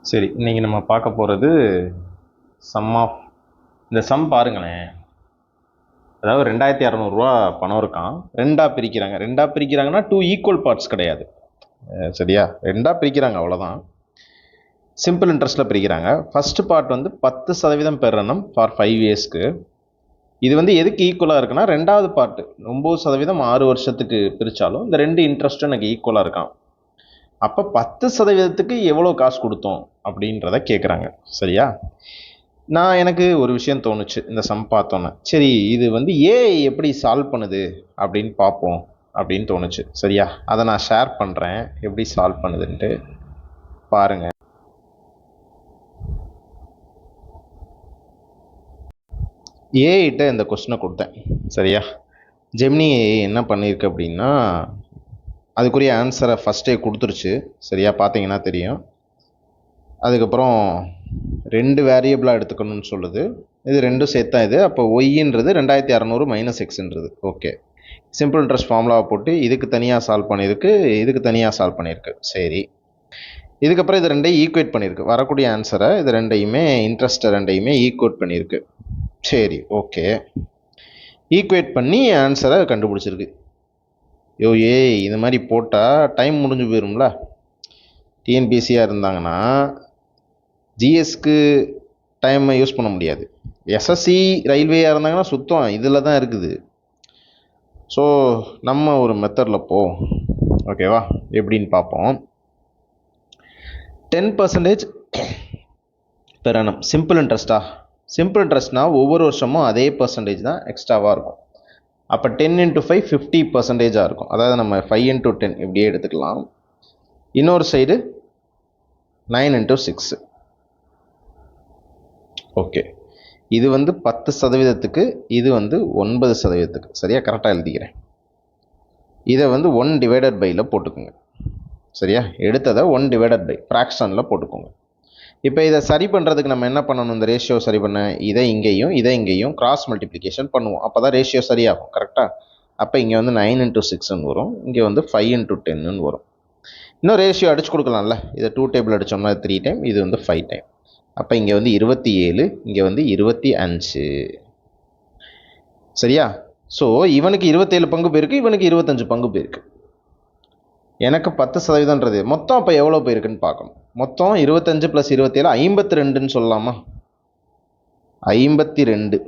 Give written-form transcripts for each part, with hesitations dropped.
சரி, இன்னைக்கு நம்ம பார்க்க போகிறது சம் ஆஃப் இந்த சம் பாருங்களேன். அதாவது 2600 பணம் இருக்கான். ரெண்டாக பிரிக்கிறாங்கன்னா 2 ஈக்குவல் பார்ட்ஸ் கிடையாது. சரியா, ரெண்டாக பிரிக்கிறாங்க, அவ்வளோதான். சிம்பிள் இன்ட்ரெஸ்ட்டில் பிரிக்கிறாங்க. ஃபஸ்ட்டு பார்ட் வந்து 10% பெர் annum ஃபார் 5 இயர்ஸ்க்கு. இது வந்து எதுக்கு ஈக்குவலாக இருக்குன்னா, ரெண்டாவது பார்ட்டு 9% 6 வருஷத்துக்கு பிரித்தாலும் இந்த ரெண்டு இன்ட்ரெஸ்ட்டும் எனக்கு ஈக்குவலாக இருக்கான். அப்போ 10%க்கு எவ்வளோ காசு கொடுத்தோம் அப்படின்றத கேட்குறாங்க. சரியா, எனக்கு ஒரு விஷயம் தோணுச்சு இந்த சம் பார்த்தோன்னே. சரி, இது வந்து ஏ எப்படி சால்வ் பண்ணுது அப்படின்னு பார்ப்போம் அப்படின்னு தோணுச்சு. சரியா, அதை நான் ஷேர் பண்ணுறேன் எப்படி சால்வ் பண்ணுதுன்ட்டு பாருங்கள். ஏகிட்ட இந்த கொஸ்டினை கொடுத்தேன். சரியா, ஜெமினி என்ன பண்ணியிருக்கு அப்படின்னா அதுக்குரிய ஆன்சரை ஃபஸ்ட்டே கொடுத்துருச்சு. சரியா, பார்த்தீங்கன்னா தெரியும். அதுக்கப்புறம் 2 வேரியபிளாக எடுத்துக்கணும்னு சொல்லுது. இது ரெண்டும் சேர்த்தா இது. அப்போ ஒய்ன்றது 2600 மைனஸ் எக்ஸ்ன்றது. ஓகே, சிம்பிள் இன்ட்ரெஸ்ட் ஃபார்முலாவை போட்டு இதுக்கு தனியாக சால்வ் பண்ணியிருக்கு, இதுக்கு தனியாக சால்வ் பண்ணியிருக்கு. சரி, இதுக்கப்புறம் இது ரெண்டையும் ஈக்குவேட் பண்ணியிருக்கு. வரக்கூடிய ஆன்சரை இது ரெண்டையுமே இன்ட்ரெஸ்ட்டை ரெண்டையுமே ஈக்குவேட் பண்ணியிருக்கு. சரி, ஓகே, ஈக்குவேட் பண்ணி ஆன்சரை கண்டுபிடிச்சிருக்கு. இது மாதிரி போட்டால் டைம் முடிஞ்சு போயிரும்ல. டிஎன்பிசியாக இருந்தாங்கன்னா ஜிஎஸ்க்கு டைமை யூஸ் பண்ண முடியாது. எஸ்எஸ்சி ரயில்வேயாக இருந்தாங்கன்னா சுத்தம் இதில் தான் இருக்குது. ஸோ நம்ம ஒரு மெத்தடில் ஓகேவா, எப்படின்னு பார்ப்போம். 10% பெர் annum சிம்பிள் இன்ட்ரெஸ்ட்டா? சிம்பிள் இன்ட்ரெஸ்ட்னா ஒவ்வொரு வருஷமும் அதே பர்சன்டேஜ் தான் எக்ஸ்ட்ராவாக இருக்கும். அப்போ 10 × 5 50% இருக்கும். அதாவது நம்ம 5 × 10 இப்படியே எடுத்துக்கலாம். இன்னொரு சைடு 9 × 6. ஓகே, இது வந்து 10%க்கு, இது வந்து 9%க்கு. சரியா, கரெக்டாக எழுதிக்கிறேன். இதை வந்து 1//ல போட்டுக்கோங்க. சரியா, எடுத்ததை 1// ஃப்ராக்ஷனில் போட்டுக்கோங்க. இப்போ இதை சரி பண்ணுறதுக்கு நம்ம என்ன பண்ணணும்? இந்த ரேஷியோ சரி பண்ண இதை இங்கேயும் கிராஸ் மல்டிப்ளிகேஷன் பண்ணுவோம். அப்போ தான் ரேஷியோ சரியாகும். கரெக்டாக? அப்போ இங்கே வந்து 9 × 6ன்னு வரும், இங்கே வந்து 5 × 10ன்னு வரும். இன்னும் ரேஷியோ அடிச்சு கொடுக்கலாம்ல. இதை 2 டேபிள் அடித்தோம்னா 3 டைம், இது வந்து 5 டைம். அப்போ இங்கே வந்து 27, இங்கே வந்து 25. சரியா, ஸோ இவனுக்கு 27 பங்கு போயிருக்கு, இவனுக்கு 25 பங்கு போயிருக்கு. எனக்கு 10%ன்றது மொத்தம் அப்போ எவ்வளோ போயிருக்குன்னு பார்க்கணும். மொத்தம் 25 + 27 52ன்னு சொல்லலாமா? 52.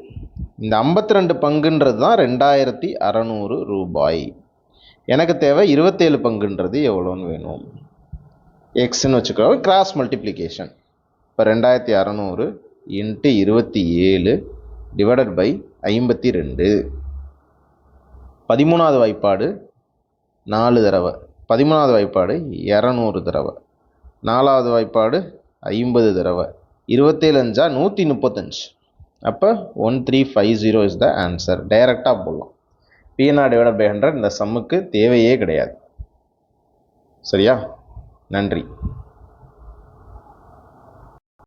இந்த 52 பங்குன்றது தான் 2600 ரூபாய். எனக்கு தேவை 27 பங்குன்றது எவ்வளோன்னு வேணும். எக்ஸ்ன்னு வச்சுக்கோ, கிராஸ் மல்டிப்ளிகேஷன். இப்போ 2600 × 27 / 52. 13வது வாய்ப்பாடு 4 தடவை, 13வது வாய்ப்பாடு 200 தடவை, 4வது வாய்ப்பாடு 50 தடவை, 27 × 5 135. அப்போ 1350 இஸ் த ஆன்சர். டைரெக்டாக போடலாம். PNR / 100 இந்த சம்முக்கு தேவையே கிடையாது. சரியா, நன்றி.